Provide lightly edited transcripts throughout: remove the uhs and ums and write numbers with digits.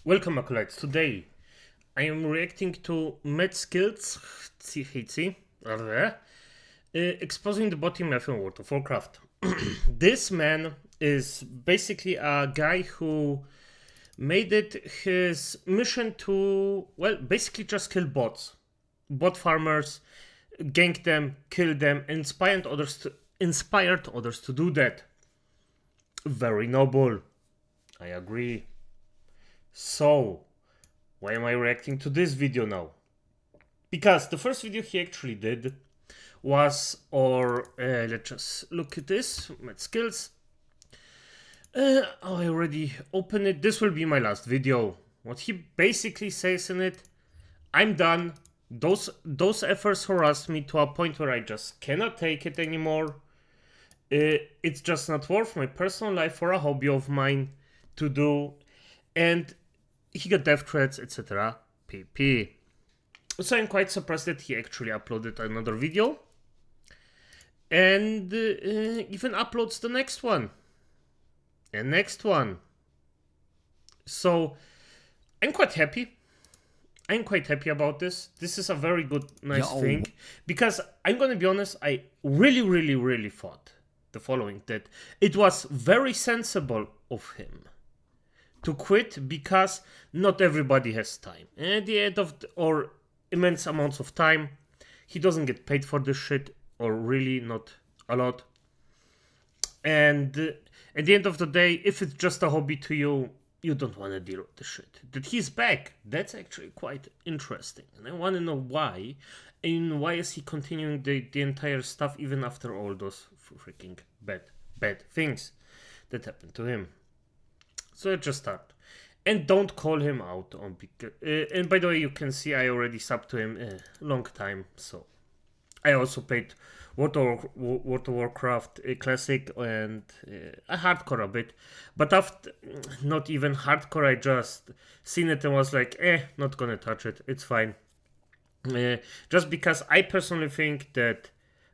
Welcome, acolytes. Today I am reacting to Madskillzzhc, exposing the bot in Mafia World of Warcraft. This man is basically a guy who made it his mission to, well, basically just kill bots. Bot farmers, gank them, kill them, inspired others to do that. Very noble. I agree. So, why am I reacting to this video now? Because the first video he actually did was, let's just look at this, Madskillz. I already opened it. This will be my last video. What he basically says in it, I'm done. Those efforts harassed me to a point where I just cannot take it anymore. It's just not worth my personal life or a hobby of mine to do. And he got death threats, etc. pp. So I'm quite surprised that he actually uploaded another video. And even uploads the next one. And next one. So I'm quite happy. I'm quite happy about this. This is a very good, nice thing. Because I'm gonna be honest, I really thought the following, that it was very sensible of him to quit, because not everybody has time. And at the end of or immense amounts of time, he doesn't get paid for this shit, or really not a lot. And at the end of the day, if it's just a hobby to you, you don't want to deal with the shit. That he's back, that's actually quite interesting. And I want to know why. And why is he continuing the entire stuff even after all those freaking bad things that happened to him. So let's just start. And don't call him out on and by the way, you can see I already subbed to him a long time. So I also played World of Warcraft Classic and a hardcore a bit. But after not even hardcore, I just seen it and was like, not gonna touch it. It's fine. Just because I personally think that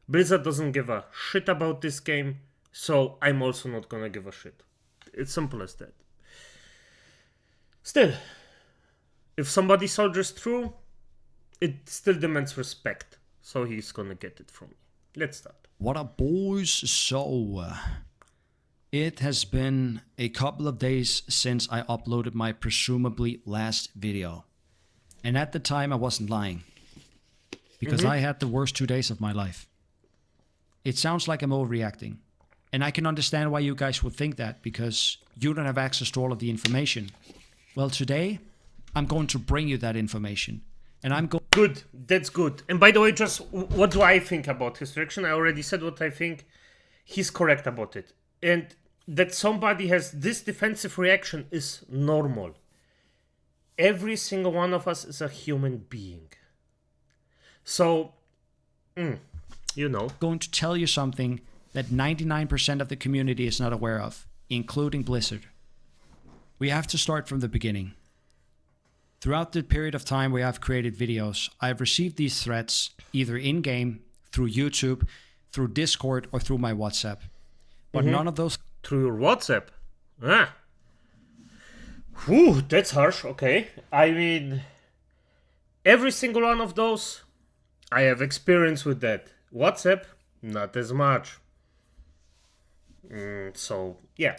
Blizzard doesn't give a shit about this game. So I'm also not gonna give a shit. It's simple as that. Still, if somebody soldiers through, it still demands respect. So he's gonna get it from me. Let's start. What up, boys? So, it has been a couple of days since I uploaded my presumably last video. And at the time I wasn't lying. Because I had the worst 2 days of my life. It sounds like I'm overreacting. And I can understand why you guys would think that, because you don't have access to all of the information. Well, today, I'm going to bring you that information. And I'm going... Good, that's good. And by the way, just what do I think about his reaction? I already said what I think. He's correct about it. And that somebody has this defensive reaction is normal. Every single one of us is a human being. So, you know. Going to tell you something that 99% of the community is not aware of, including Blizzard. We have to start from the beginning. Throughout the period of time where I've created videos, I've received these threats either in-game, through YouTube, through Discord, or through my WhatsApp. But none of those... Through your WhatsApp? Ah. Whew, that's harsh, okay. I mean, every single one of those, I have experience with that. WhatsApp, not as much. So, yeah.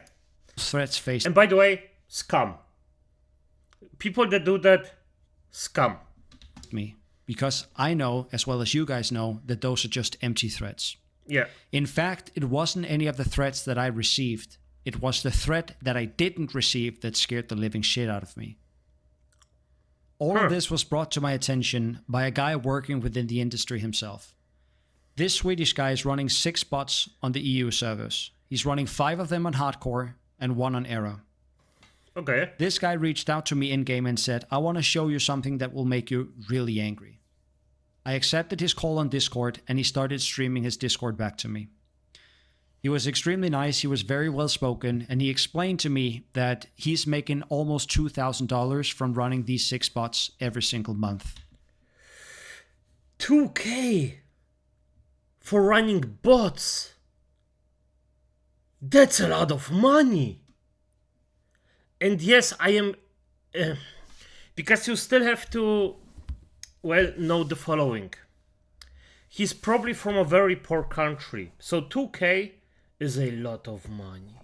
Threats faced... And by the way, scum. People that do that, scum. me. Because I know, as well as you guys know, that those are just empty threats. Yeah. In fact, it wasn't any of the threats that I received. It was the threat that I didn't receive that scared the living shit out of me. All of this was brought to my attention by a guy working within the industry himself. This Swedish guy is running 6 bots on the EU servers. He's running 5 of them on hardcore and 1 on era. Okay. This guy reached out to me in-game and said, I want to show you something that will make you really angry. I accepted his call on Discord and he started streaming his Discord back to me. He was extremely nice, he was very well spoken, and he explained to me that he's making almost $2,000 from running these 6 bots every single month. 2K for running bots. That's a lot of money. And yes, I am because you still have to, well, know the following. He's probably from a very poor country, so 2K is a lot of money.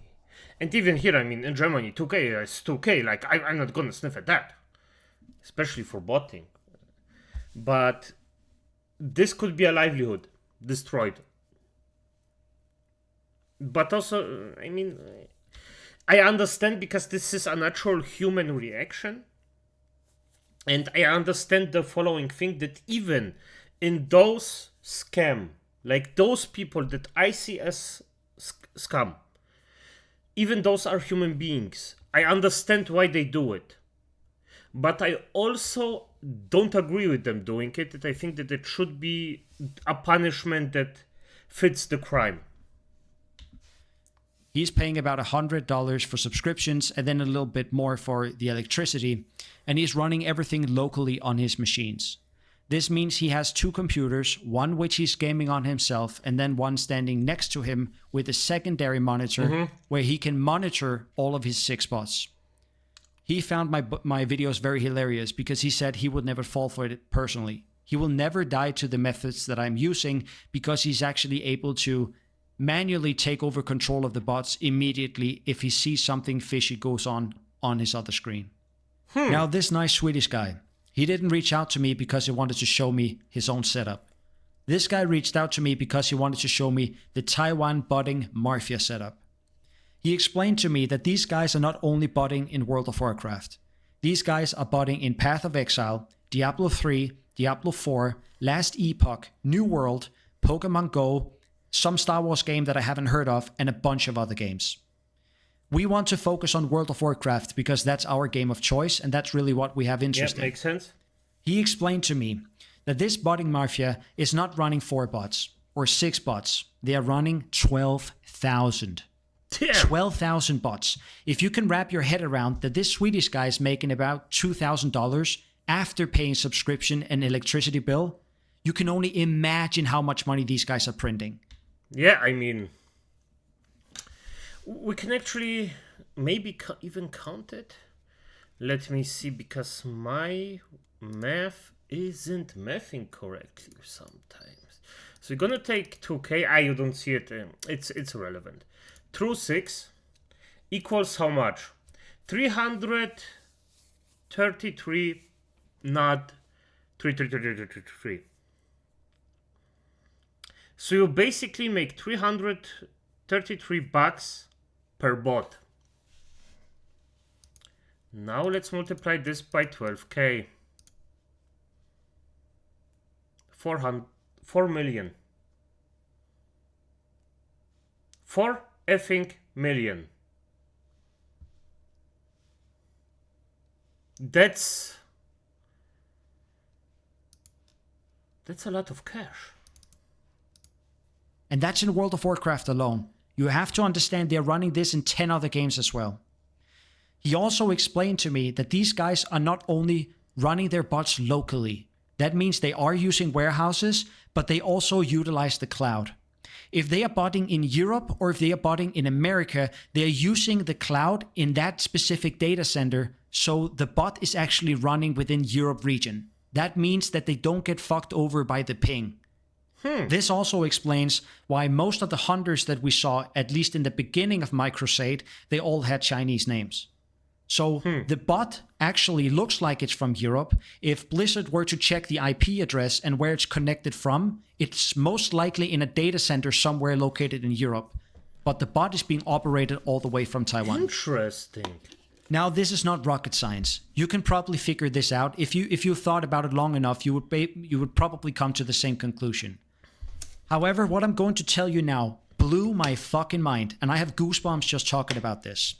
And even here, I mean, in Germany, 2K is 2K. Like, I'm not gonna sniff at that, especially for botting. But this could be a livelihood destroyed. But also, I mean, I understand because this is a natural human reaction. And I understand the following thing, that even in those scam, like those people that I see as scam, even those are human beings. I understand why they do it. But I also don't agree with them doing it. That I think that it should be a punishment that fits the crime. He's paying about $100 for subscriptions and then a little bit more for the electricity, and he's running everything locally on his machines. This means he has 2 computers, one which he's gaming on himself, and then one standing next to him with a secondary monitor where he can monitor all of his 6 bots. He found my videos very hilarious because he said he would never fall for it personally. He will never die to the methods that I'm using because he's actually able to manually take over control of the bots immediately if he sees something fishy goes on his other screen. Now, this nice Swedish guy, he didn't reach out to me because he wanted to show me his own setup. This guy reached out to me because he wanted to show me the Taiwan botting Mafia setup. He explained to me that these guys are not only botting in World of Warcraft. These guys are botting in Path of Exile, Diablo 3, Diablo 4, Last Epoch, New World, Pokemon Go, some Star Wars game that I haven't heard of, and a bunch of other games. We want to focus on World of Warcraft because that's our game of choice, and that's really what we have interest in. Makes sense. He explained to me that this botting Mafia is not running 4 bots or 6 bots. They are running 12,000. Yeah. 12,000 bots. If you can wrap your head around that this Swedish guy is making about $2,000 after paying subscription and electricity bill, you can only imagine how much money these guys are printing. Yeah, I mean, we can actually maybe even count it. Let me see, because my math isn't mathing correctly sometimes. So we're gonna take 2K. You don't see it. It's irrelevant. Through 6 equals how much? 333, not 333. So you basically make $333 per bot. Now let's multiply this by 12K. 4 million. 4 effing million. That's a lot of cash. And that's in World of Warcraft alone. You have to understand they're running this in 10 other games as well. He also explained to me that these guys are not only running their bots locally. That means they are using warehouses, but they also utilize the cloud. If they are botting in Europe or if they are botting in America, they are using the cloud in that specific data center, so the bot is actually running within Europe region. That means that they don't get fucked over by the ping. This also explains why most of the hunters that we saw, at least in the beginning of my crusade, they all had Chinese names. So the bot actually looks like it's from Europe. If Blizzard were to check the IP address and where it's connected from, it's most likely in a data center somewhere located in Europe. But the bot is being operated all the way from Taiwan. Interesting. Now, this is not rocket science. You can probably figure this out. If you thought about it long enough, you would probably come to the same conclusion. However, what I'm going to tell you now blew my fucking mind, and I have goosebumps just talking about this.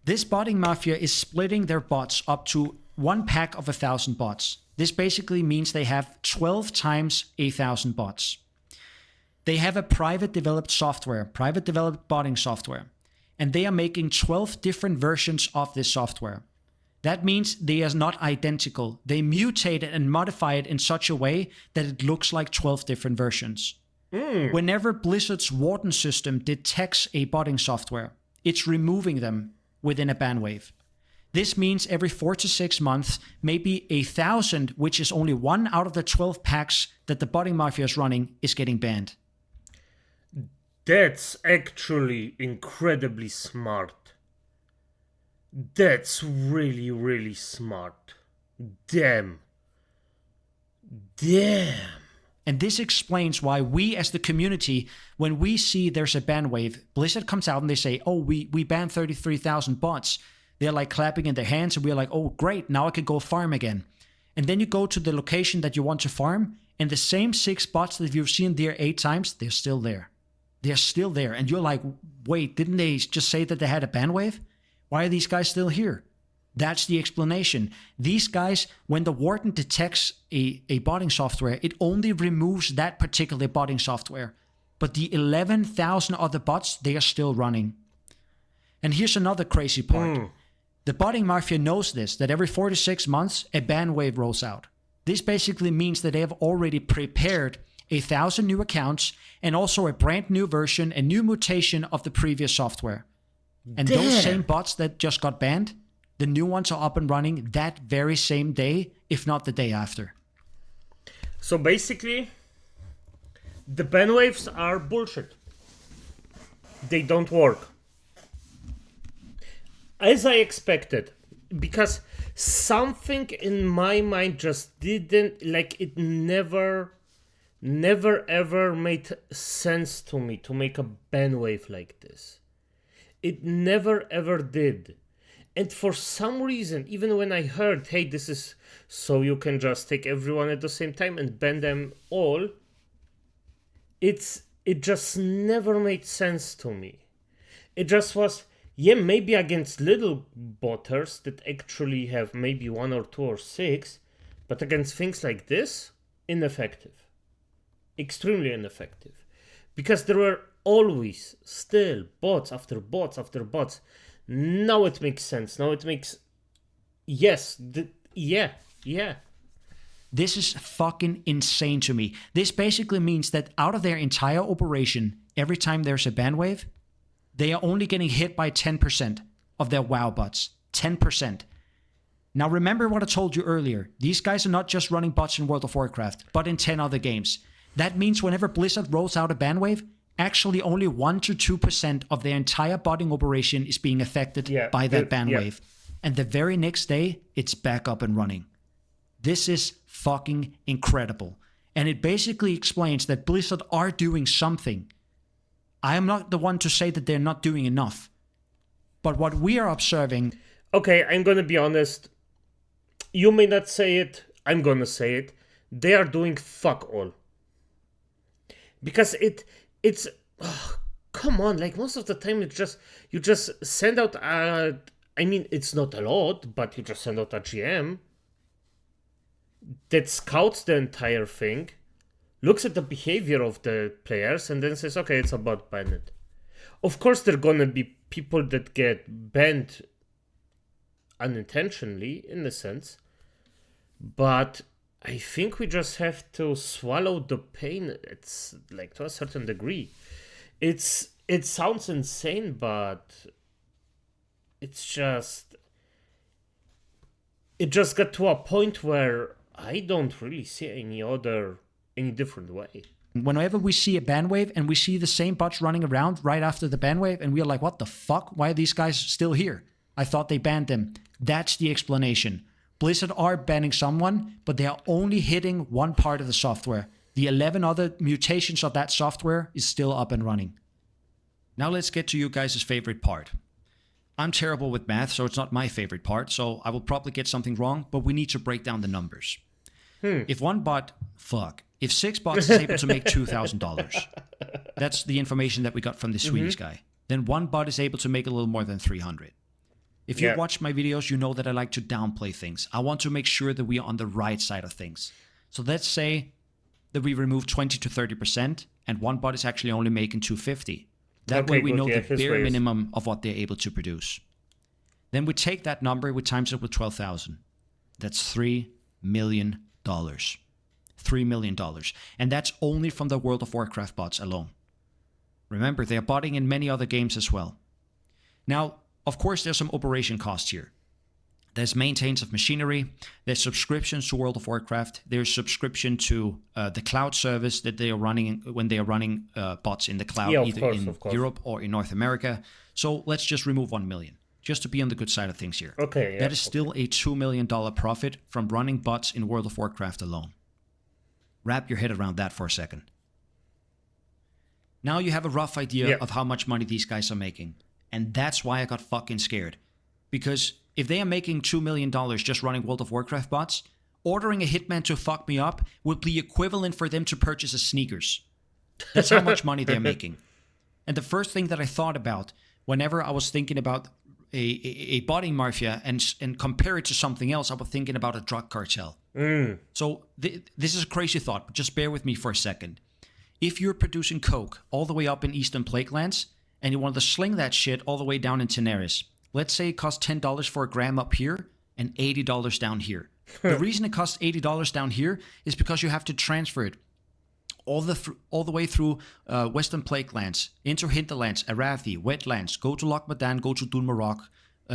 This botting Mafia is splitting their bots up to one pack of 1,000 bots. This basically means they have 12 times 1,000 bots. They have a private developed botting software, and they are making 12 different versions of this software. That means they are not identical. They mutate it and modify it in such a way that it looks like 12 different versions. Whenever Blizzard's Warden system detects a botting software, it's removing them within a ban wave. This means every 4 to 6 months, maybe 1,000, which is only 1 out of the 12 packs that the botting mafia is running, is getting banned. That's actually incredibly smart. That's really, really smart. Damn. And this explains why we as the community, when we see there's a ban wave, Blizzard comes out and they say, oh, we banned 33,000 bots. They're like clapping in their hands and we're like, oh, great, now I can go farm again. And then you go to the location that you want to farm and the same 6 bots that you've seen there 8 times, they're still there. They're still there. And you're like, wait, didn't they just say that they had a ban wave? Why are these guys still here? That's the explanation. These guys, when the warden detects a botting software, it only removes that particular botting software. But the 11,000 other bots, they are still running. And here's another crazy part. The botting mafia knows this, that every 4 to 6 months, a ban wave rolls out. This basically means that they have already prepared 1,000 new accounts and also a brand new version, a new mutation of the previous software. And those same bots that just got banned, the new ones are up and running that very same day, if not the day after. So basically, the ban waves are bullshit. They don't work. As I expected, because something in my mind just didn't, like, it never ever made sense to me to make a ban wave like this. It never ever did. And for some reason, even when I heard, hey, this is so you can just take everyone at the same time and ban them all, it just never made sense to me. It just was, yeah, maybe against little botters that actually have maybe 1 or 2 or 6, but against things like this, ineffective. Extremely ineffective. Because there were always still bots after bots after bots. Now it makes sense. Now it makes... Yes. Yeah. This is fucking insane to me. This basically means that out of their entire operation, every time there's a ban wave, they are only getting hit by 10% of their WoW bots. 10%. Now remember what I told you earlier. These guys are not just running bots in World of Warcraft, but in 10 other games. That means whenever Blizzard rolls out a ban wave, actually only 1 to 2% of their entire botting operation is being affected by that ban wave. And the very next day, it's back up and running. This is fucking incredible. And it basically explains that Blizzard are doing something. I am not the one to say that they're not doing enough. But what we are observing... Okay, I'm gonna be honest. You may not say it, I'm gonna say it. They are doing fuck all. Because it's come on, like most of the time you just send out I mean, it's not a lot, but you just send out a GM that scouts the entire thing, looks at the behavior of the players, and then says, okay, it's about ban it. Of course, there are gonna be people that get banned unintentionally, in a sense, but I think we just have to swallow the pain. It's like to a certain degree. It sounds insane, but it just got to a point where I don't really see any different way. Whenever we see a ban wave and we see the same bots running around right after the ban wave and we're like, what the fuck? Why are these guys still here? I thought they banned them. That's the explanation. Blizzard are banning someone, but they are only hitting one part of the software. The 11 other mutations of that software is still up and running. Now let's get to you guys' favorite part. I'm terrible with math, so it's not my favorite part, so I will probably get something wrong, but we need to break down the numbers. If 6 bots is able to make $2,000, that's the information that we got from the Swedish guy, then 1 bot is able to make a little more than 300. If you watch my videos, you know that I like to downplay things. I want to make sure that we are on the right side of things. So let's say that we remove 20 to 30% and 1 bot is actually only making 250. That way we know the bare minimum of what they're able to produce. Then we take that number, we times it with 12,000. That's $3 million. $3 million. And that's only from the World of Warcraft bots alone. Remember, they're botting in many other games as well. Now, of course, there's some operation costs here. There's maintenance of machinery. There's subscriptions to World of Warcraft. There's subscription to the cloud service that they are running when they are running bots in the cloud, either in Europe or in North America. So let's just remove 1 million, just to be on the good side of things here. Okay. Yeah, that is still a $2 million profit from running bots in World of Warcraft alone. Wrap your head around that for a second. Now you have a rough idea of how much money these guys are making. And that's why I got fucking scared. Because if they are making $2 million just running World of Warcraft bots, ordering a hitman to fuck me up would be equivalent for them to purchase a sneakers. That's how much money they're making. And the first thing that I thought about whenever I was thinking about a botting mafia and compare it to something else, I was thinking about a drug cartel. So this is a crazy thought, but just bear with me for a second. If you're producing coke all the way up in Eastern Plaguelands and you want to sling that shit all the way down in Tenaris, let's say it costs $10 for a gram up here and $80 down here. The reason it costs $80 down here is because you have to transfer it all the way through Western Plaguelands, into Hinterlands, Arathi, Wetlands, go to Loch Madan, go to Dunmarok,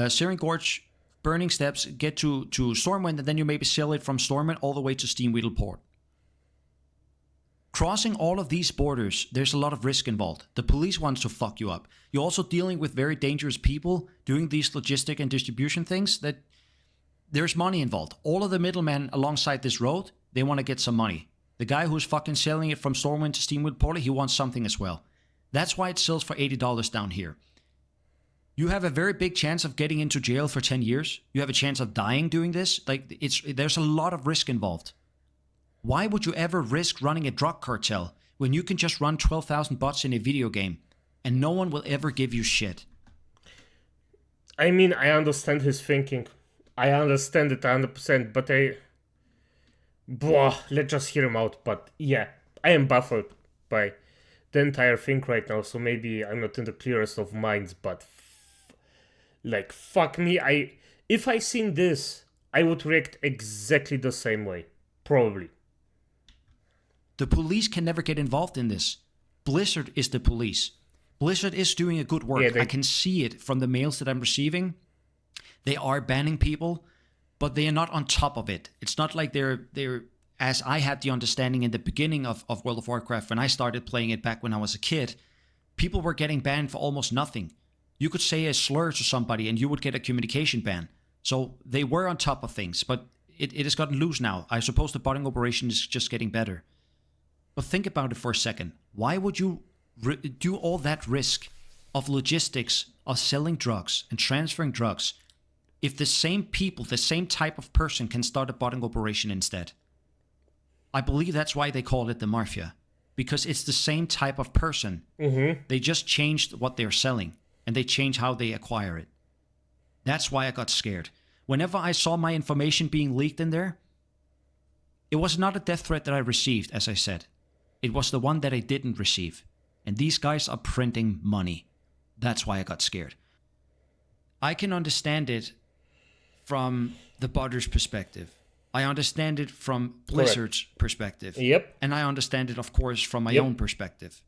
Searing Gorge, Burning Steps, get to Stormwind, and then you maybe sell it from Stormwind all the way to Steamweedle Port. Crossing all of these borders, there's a lot of risk involved. The police wants to fuck you up. You're also dealing with very dangerous people doing these logistic and distribution things that there's money involved. All of the middlemen alongside this road, they want to get some money. The guy who's fucking selling it from Stormwind to Steamwood Portal, he wants something as well. That's why it sells for $80 down here. You have a very big chance of getting into jail for 10 years. You have a chance of dying doing this. There's a lot of risk involved. Why would you ever risk running a drug cartel when you can just run 12,000 bots in a video game and no one will ever give you shit? I mean, I understand his thinking. I understand it 100%, but let's just hear him out. But yeah, I am baffled by the entire thing right now, so maybe I'm not in the clearest of minds, but fuck me. If I seen this, I would react exactly the same way. Probably. The police can never get involved in this. Blizzard is the police. Blizzard is doing a good work. I can see it from the mails that I'm receiving. They are banning people, but they are not on top of it. It's not like they're as I had the understanding in the beginning of World of Warcraft when I started playing it back when I was a kid, people were getting banned for almost nothing. You could say a slur to somebody and you would get a communication ban. So they were on top of things, but it has gotten loose now. I suppose the botting operation is just getting better. But think about it for a second. Why would you do all that risk of logistics, of selling drugs and transferring drugs, if the same people, the same type of person can start a botting operation instead? I believe that's why they call it the Mafia. Because it's the same type of person. Mm-hmm. They just changed what they're selling. And they change how they acquire it. That's why I got scared. Whenever I saw my information being leaked in there, it was not a death threat that I received, as I said. It was the one that I didn't receive. And these guys are printing money. That's why I got scared. I can understand it from the botter's perspective. I understand it from Blizzard's perspective. Yep. And I understand it, of course, from my own perspective.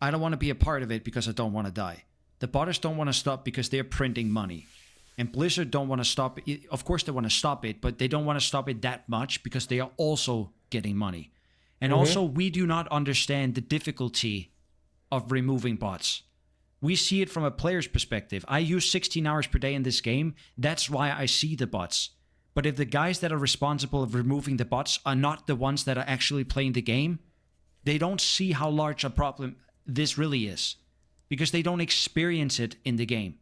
I don't want to be a part of it because I don't want to die. The botters don't want to stop because they're printing money. And Blizzard don't want to stop it. Of course they want to stop it, but they don't want to stop it that much because they are also getting money. And also, we do not understand the difficulty of removing bots. We see it from a player's perspective. I use 16 hours per day in this game. That's why I see the bots. But if the guys that are responsible of removing the bots are not the ones that are actually playing the game, they don't see how large a problem this really is. Because they don't experience it in the game.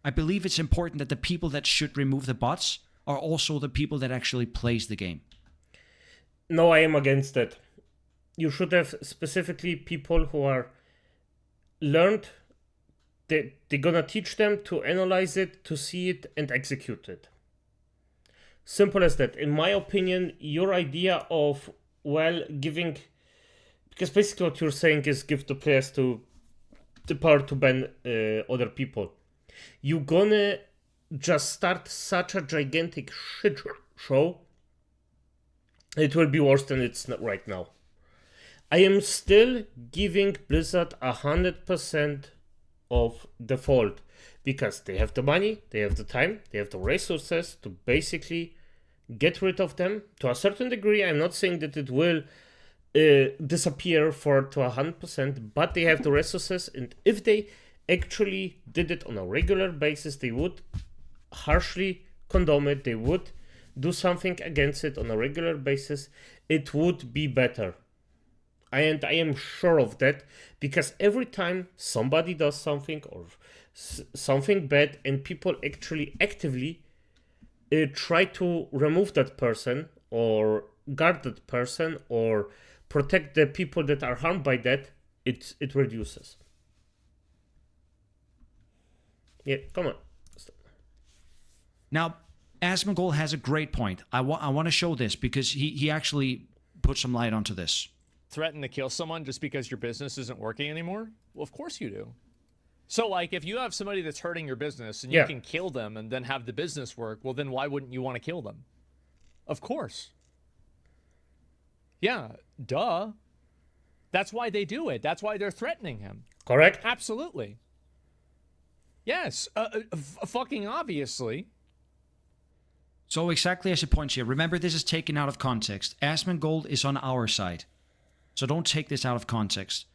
I believe it's important that the people that should remove the bots are also the people that actually plays the game. No, I am against that. You should have specifically people who are learned. They're gonna teach them to analyze it, to see it, and execute it. Simple as that. In my opinion, your idea of, giving... Because basically what you're saying is give the players the power to ban other people. You're gonna just start such a gigantic shit show. It will be worse than it's right now. I am still giving Blizzard 100% of the fault. because they have the money, they have the time, they have the resources to basically get rid of them to a certain degree. I'm not saying that it will disappear to 100%, but they have the resources, and if they actually did it on a regular basis, they would harshly condemn it, they would do something against it on a regular basis, it would be better. And I am sure of that, because every time somebody does something or something bad and people actually actively try to remove that person or guard that person or protect the people that are harmed by that, it reduces. Yeah, come on. Now, Asmongold has a great point. I want to show this because he actually put some light onto this. Threaten to kill someone just because your business isn't working anymore? Well, of course you do. So, like, if you have somebody that's hurting your business and you can kill them and then have the business work, well, then why wouldn't you want to kill them? Of course. Yeah, duh. That's why they do it. That's why they're threatening him. Correct? Absolutely. Yes, fucking obviously. So exactly as he points here, remember this is taken out of context. Asmongold is on our side. So don't take this out of context.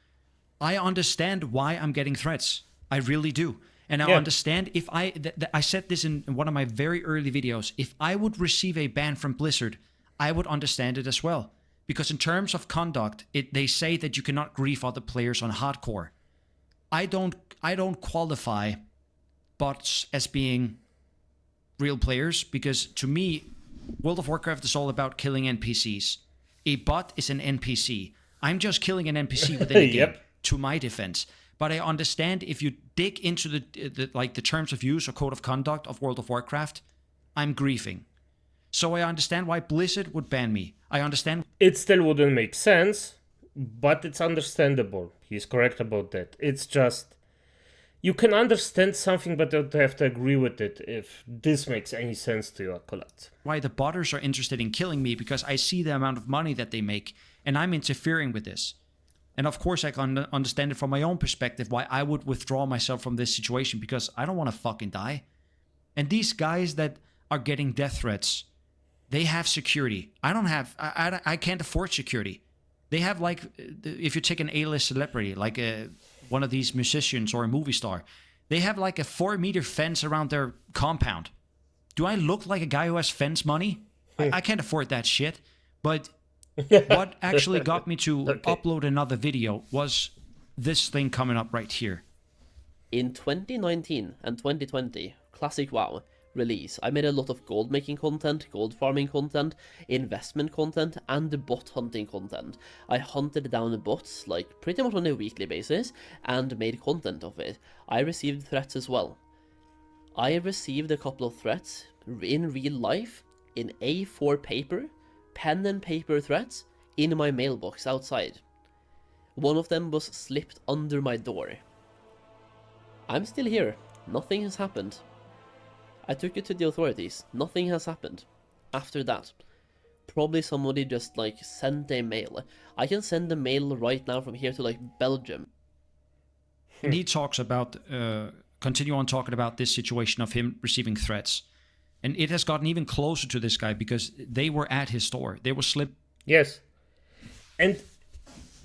I understand why I'm getting threats. I really do. And I understand if I said this in one of my very early videos, if I would receive a ban from Blizzard, I would understand it as well. Because in terms of conduct, they say that you cannot grief other players on hardcore. I don't qualify bots as being real players, because to me, World of Warcraft is all about killing NPCs. A bot is an NPC. I'm just killing an NPC within a game, to my defense. But I understand if you dig into the terms of use or code of conduct of World of Warcraft, I'm griefing. So I understand why Blizzard would ban me. I understand. It still wouldn't make sense, but it's understandable. He's correct about that. It's just, you can understand something, but you don't have to agree with it if this makes any sense to you, Acolyte. Why the botters are interested in killing me, because I see the amount of money that they make, and I'm interfering with this. And of course I can understand it from my own perspective, why I would withdraw myself from this situation, because I don't want to fucking die. And these guys that are getting death threats, they have security. I don't have, I can't afford security. They have, like, if you take an A-list celebrity, like one of these musicians or a movie star, they have like a 4-meter fence around their compound. Do I look like a guy who has fence money? I can't afford that shit. But what actually got me to upload another video was this thing coming up right here. In 2019 and 2020, Classic WoW release, I made a lot of gold making content, gold farming content, investment content, and bot hunting content. I hunted down bots like pretty much on a weekly basis and made content of it. I received threats as well. I received a couple of threats in real life, in A4 paper, pen and paper threats, in my mailbox outside. One of them was slipped under my door. I'm still here. Nothing has happened. I took it to the authorities. Nothing has happened. After that, probably somebody just like sent a mail. I can send a mail right now from here to like Belgium. And he talks about, continue on talking about this situation of him receiving threats. And it has gotten even closer to this guy because they were at his store. They were slipped. Yes. And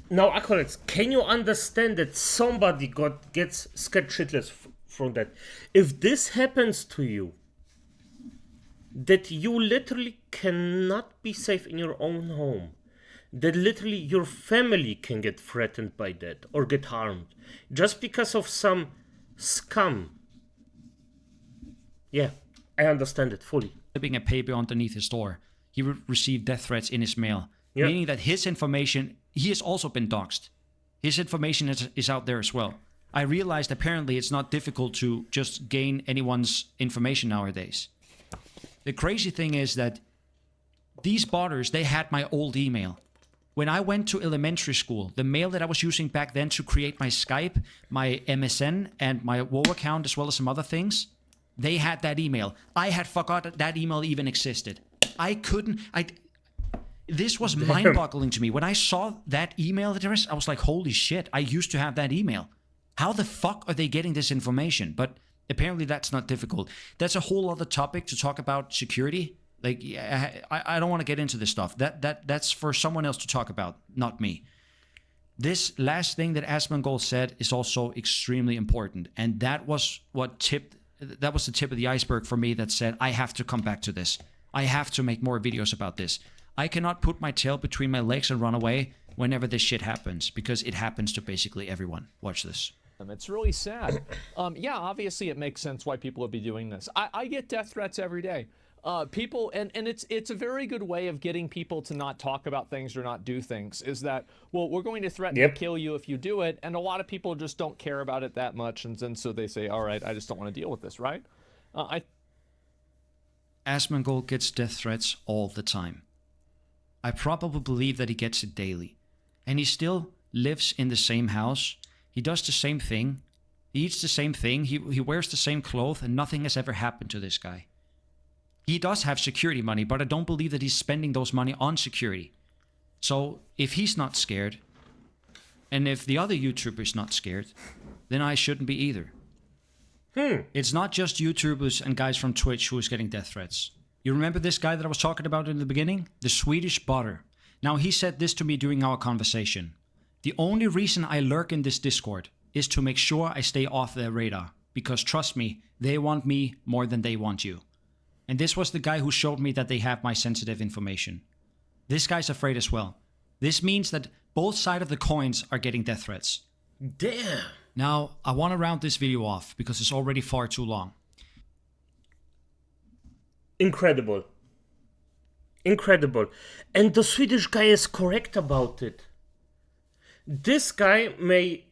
now, Acolytes, can you understand that somebody gets scared shitless from that? If this happens to you, that you literally cannot be safe in your own home, that literally your family can get threatened by that or get harmed just because of some scum. Yeah, I understand it fully. Slipping a paper underneath his door. He received death threats in his mail, meaning that his information, he has also been doxxed. His information is out there as well. I realized apparently it's not difficult to just gain anyone's information nowadays. The crazy thing is that these botters, they had my old email. When I went to elementary school, the mail that I was using back then to create my Skype, my MSN, and my WoW account, as well as some other things, they had that email. I had forgot that email even existed. This was mind-boggling to me. When I saw that email address, I was like, holy shit, I used to have that email. How the fuck are they getting this information? But Apparently that's not difficult. That's a whole other topic to talk about security. Like, I don't want to get into this stuff. That's for someone else to talk about, not me. This last thing that Asmongold said is also extremely important, and that was the tip of the iceberg for me that said I have to come back to this. I have to make more videos about this. I cannot put my tail between my legs and run away whenever this shit happens, because it happens to basically everyone. Watch this. It's really sad. Yeah, obviously it makes sense why people would be doing this. I get death threats every day. People, and it's a very good way of getting people to not talk about things or not do things, is that, well, we're going to threaten to kill you if you do it, and a lot of people just don't care about it that much, and then so they say, all right, I just don't want to deal with this, right? Asmongold gets death threats all the time. I probably believe that he gets it daily. And he still lives in the same house. He does the same thing. He eats the same thing. He wears the same clothes, and nothing has ever happened to this guy. He does have security money, but I don't believe that he's spending those money on security. So if he's not scared, and if the other YouTuber's not scared, then I shouldn't be either. It's not just YouTubers and guys from Twitch who is getting death threats. You remember this guy that I was talking about in the beginning? The Swedish botter. Now, he said this to me during our conversation. The only reason I lurk in this Discord is to make sure I stay off their radar. Because trust me, they want me more than they want you. And this was the guy who showed me that they have my sensitive information. This guy's afraid as well. This means that both sides of the coins are getting death threats. Damn. Now, I want to round this video off because it's already far too long. Incredible. Incredible. And the Swedish guy is correct about it. This guy may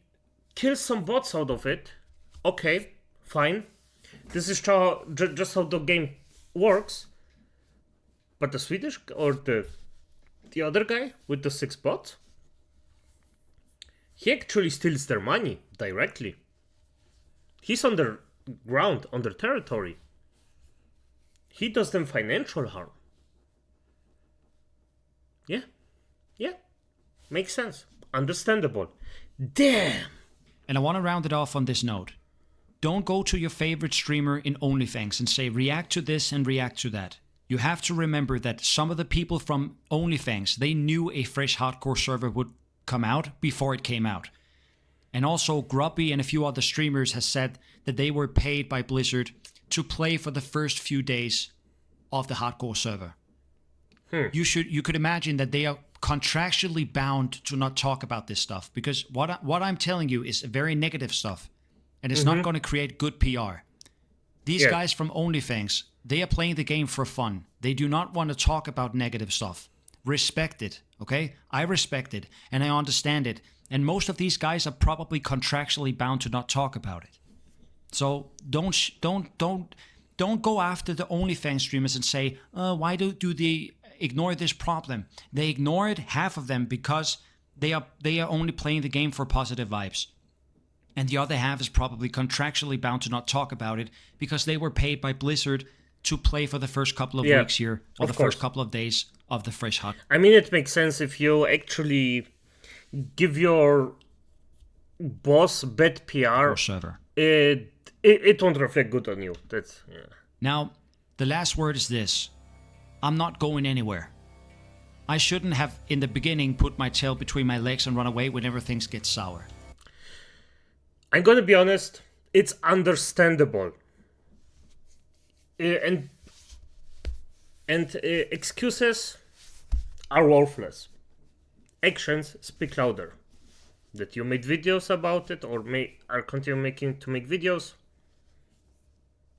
kill some bots out of it. Okay, fine. This is just how the game works. But the Swedish or the other guy with the 6 bots, he actually steals their money directly. He's on their ground, on their territory. He does them financial harm. Yeah. Makes sense. Understandable. Damn. And I want to round it off on this note. Don't go to your favorite streamer in OnlyFans and say react to this and react to that. You have to remember that some of the people from OnlyFans, they knew a fresh hardcore server would come out before it came out. And also Grubby and a few other streamers has said that they were paid by Blizzard to play for the first few days of the hardcore server. You could imagine that they are contractually bound to not talk about this stuff, because what I'm telling you is very negative stuff, and it's not going to create good PR. These guys from OnlyFans, they are playing the game for fun. They do not want to talk about negative stuff. Respect it, okay? I respect it, and I understand it. And most of these guys are probably contractually bound to not talk about it. So don't go after the OnlyFans streamers and say, why do they ignore this problem? They ignore it, half of them, because they are only playing the game for positive vibes. And the other half is probably contractually bound to not talk about it because they were paid by Blizzard to play for the first couple of weeks here, or the first couple of days of the fresh hut. I mean, it makes sense if you actually give your boss bad PR. Server. It won't reflect good on you. Now, the last word is this. I'm not going anywhere. I shouldn't have, in the beginning, put my tail between my legs and run away whenever things get sour. I'm gonna be honest, it's understandable. And excuses are worthless. Actions speak louder. That you made videos about it or are continue to make videos,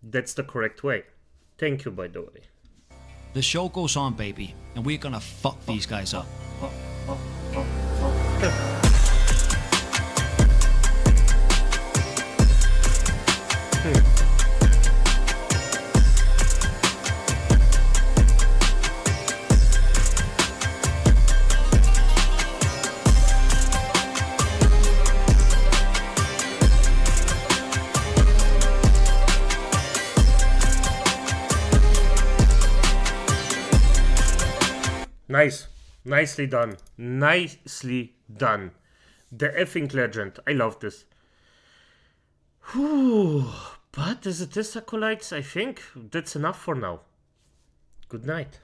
that's the correct way. Thank you, by the way. The show goes on, baby, and we're gonna fuck these guys up. Nice. Nicely done. Nicely done. The effing legend. I love this. Whew. But as it is, acolytes, I think that's enough for now. Good night.